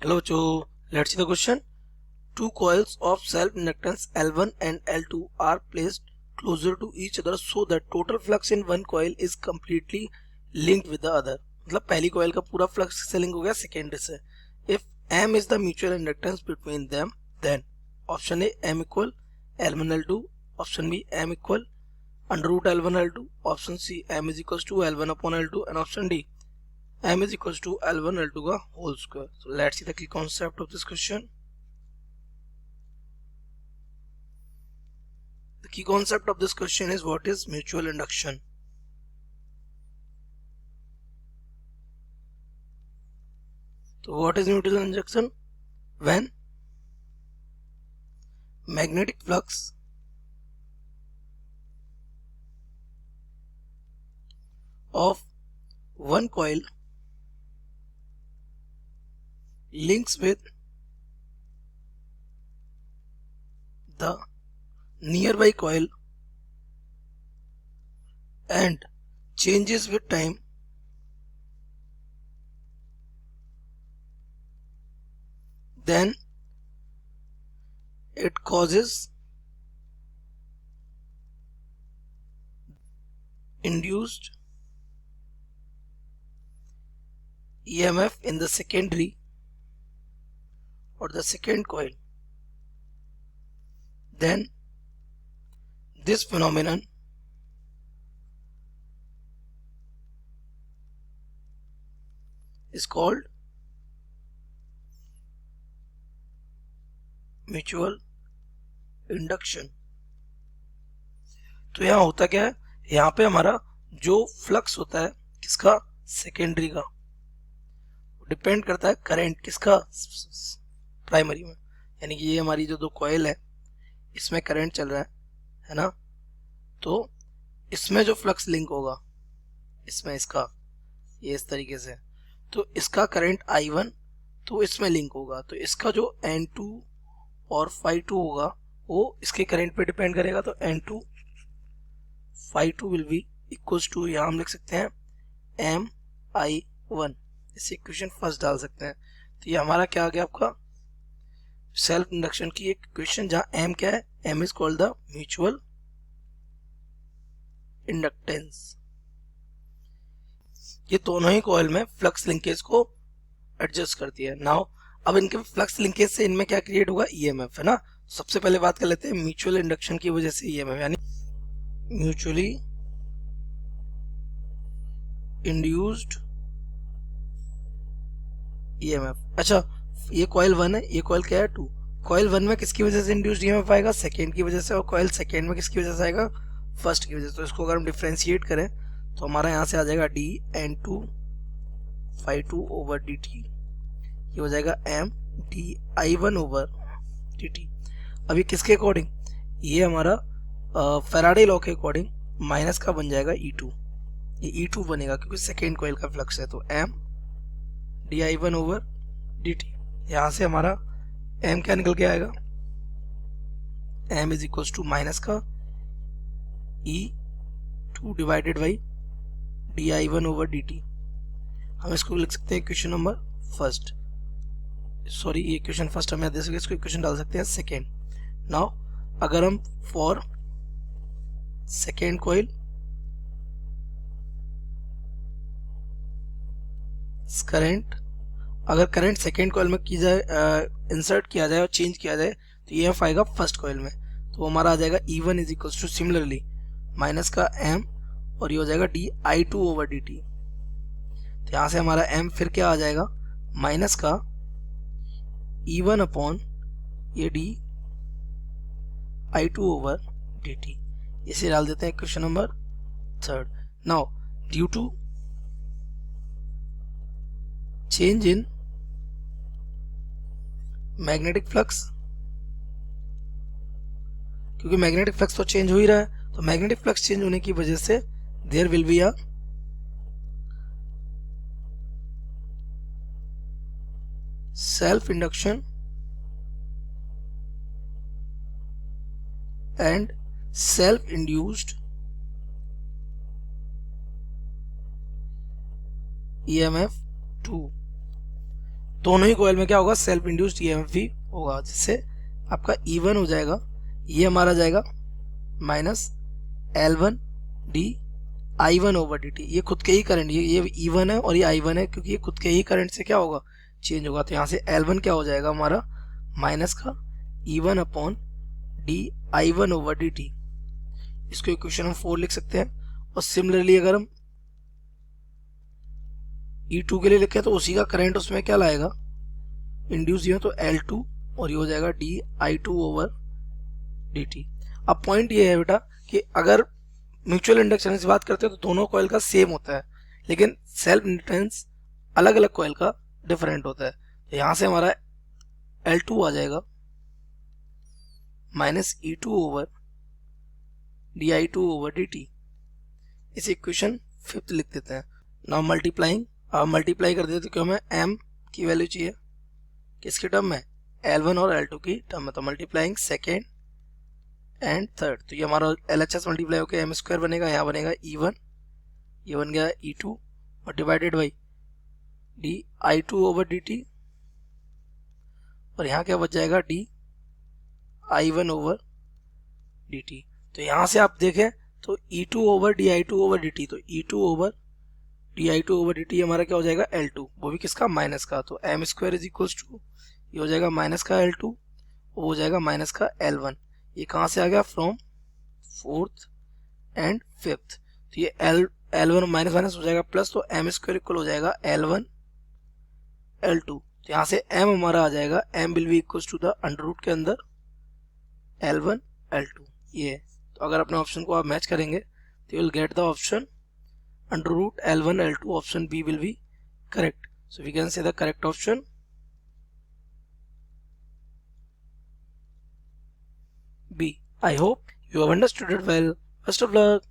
Hello, Joe. Let's see the question. Two coils of self-inductance L1 and L2 are placed closer to each other so that total flux in one coil is completely linked with the other. मतलब पहली coil का पूरा flux से link हो गया secondary से. If M is the mutual inductance between them, then option A M equal L1 L2, option B M equal under root L1 L2, option C M is equals to L1 upon L2, and option D M is equals to L1 L2 का whole square. So let's see the key concept of this question. The key concept of this question is what is mutual induction. So what is mutual induction? When magnetic flux of one coil links with the nearby coil and changes with time, then it causes induced EMF in the secondary or the second coil. Then this phenomenon is called mutual induction. तो यहाँ होता क्या है, यहाँ पे हमारा जो flux होता है किसका, सेकेंडरी का, डिपेंड करता है करंट किसका, प्राइमरी में. यानी कि ये हमारी जो दो कॉइल है इसमें करंट चल रहा है ना, तो इसमें जो फ्लक्स लिंक होगा इसमें इसका ये इस तरीके से, तो इसका करंट I1 तो इसमें लिंक होगा, तो इसका जो N2 और phi2 होगा वो इसके करंट पे डिपेंड करेगा. तो N2 phi2 will be equals to, यहाँ हम लिख सकते हैं MI1. इस इक्वेशन फर्स्ट डाल सकते हैं. तो ये हमारा क्या आ गया, आपका सेल्फ इंडक्शन की एक इक्वेशन जहां M क्या है, M is called the mutual inductance. ये दोनों ही कॉइल में फ्लक्स लिंकेज को एडजस्ट करती है. नाउ अब इनके फ्लक्स लिंकेज से इनमें क्या क्रिएट होगा, ईएमएफ है ना. सबसे पहले बात कर लेते हैं म्यूचुअल इंडक्शन की वजह से ईएमएफ, यानी म्यूचुअली इंड्यूस्ड ईएमएफ. अच्छा, ये कॉइल 1 है, ये कॉइल क्या है 2. कॉइल 1 में किसकी वजह से इंड्यूस्ड ईएमएफ आएगा, सेकेंड की वजह से, और कॉइल सेकेंड में किसकी वजह से आएगा, फर्स्ट की वजह से. तो इसको अगर हम डिफ्रेंशिएट करें तो हमारा यहाँ से आ जाएगा dN2 phi2 ओवर dt, ये हो जाएगा M di1 ओवर dt. अब ये किसके अकॉर्डिंग, ये हमारा फैराडे लॉ के अकॉर्डिंग माइनस का बन जाएगा E2. ये E2 बनेगा क्योंकि सेकेंड कॉइल का फ्लक्स है. तो M di1 ओवर dt, यहाँ से हमारा M क्या निकल के आएगा, M is equals to minus का E2 divided by di1 over dt. हम इसको लिख सकते हैं इक्वेशन नंबर फर्स्ट, सॉरी ये इक्वेशन फर्स्ट हमें दे सके, इसको इक्वेशन डाल सकते हैं सेकेंड. नाउ अगर हम फॉर सेकेंड कॉइल करंट, अगर करंट सेकेंड कॉइल में की जाए, इंसर्ट किया जाए और चेंज किया जाए, तो ये आएगा फर्स्ट कॉइल में. तो हमारा आ जाएगा E1 is equal two similarly minus का M, और ये हो जाएगा di2 ओवर dt. तो यहाँ से हमारा M फिर क्या आ जाएगा, माइनस का E1 अपॉन ये di2 ओवर dt. इसे डाल देते हैं question number third. Now due to change in magnetic flux, क्योंकि मैग्नेटिक फ्लक्स तो चेंज हो ही रहा है, तो मैग्नेटिक फ्लक्स चेंज होने की वजह से there will be a self induction and self induced EMF 2. दोनों ही कॉइल में क्या होगा, सेल्फ इंड्यूस्ड ईएमएफ भी होगा, जिससे आपका E1 हो जाएगा, ये हमारा जाएगा minus L1 D I1 over dt। ये खुद के ही करंट, ये E1 है और ये I1 है, क्योंकि ये खुद के ही करंट से क्या होगा, चेंज होगा। तो यहाँ से L1 क्या हो जाएगा हमारा, माइनस का E1 upon D I1 over dt। इसको इक्वेशन हम 4 लिख सकते हैं। और सिमिलरली अगर हम E2 के लिए लिखें तो उसी का करंट उसमें क्या लाएगा, इंड्यूस ये तो L2, और ये हो जाएगा डी I2 ओवर dt। अब पॉइंट ये है बेटा कि अगर म्यूचुअल इंडक्शन से बात करते हैं तो दोनों कॉइल का सेम होता है, लेकिन सेल्फ इंडक्टेंस अलग अलग कॉइल का डिफरेंट होता है। तो यहाँ से हमारा L2 आ जाएगा minus E2 over D I2 over dt। इस इक्वेशन 5 लिख देते हैं। नाउ मल्टीप्लाइंग, अब मल्टीप्लाई कर देते क्यों, हमें m की वैल्यू चाहिए, किसके टर्म में, L1 और L2 की टर्म में। तो मल्टीप्लाइंग सेकेंड एंड थर्ड, तो ये हमारा LHS मल्टीप्लाई होकर एम स्क्वायर बनेगा, यहाँ बनेगा E1, ये बन गया E2 और divided by D I2 over dt, और यहाँ क्या बच जाएगा डी I1 ओवर dt। तो यहाँ से आप देखें तो E2 over D I2 over dt, तो E2 over D I2 over dt हमारा क्या हो जाएगा L2, वो भी किसका, माइनस का। तो M square is equals to, ये हो जाएगा माइनस का L2, वो हो जाएगा माइनस का L1। ये कहाँ से आ गया, फ्रॉम फोर्थ एंड फिफ्थ। तो ये L1 माइनस माइनस हो जाएगा प्लस, तो एम स्क्वायर इक्वल हो जाएगा L1 L2। तो यहाँ से m हमारा आ जाएगा, m will be equals to the under root के अंदर L1 L2, ये। तो अगर अपने ऑप्शन को आप मैच करेंगे तो you will get the option under root L1 L2, option B will be correct. So we can say the correct option B. I hope you have understood it well. Best of luck.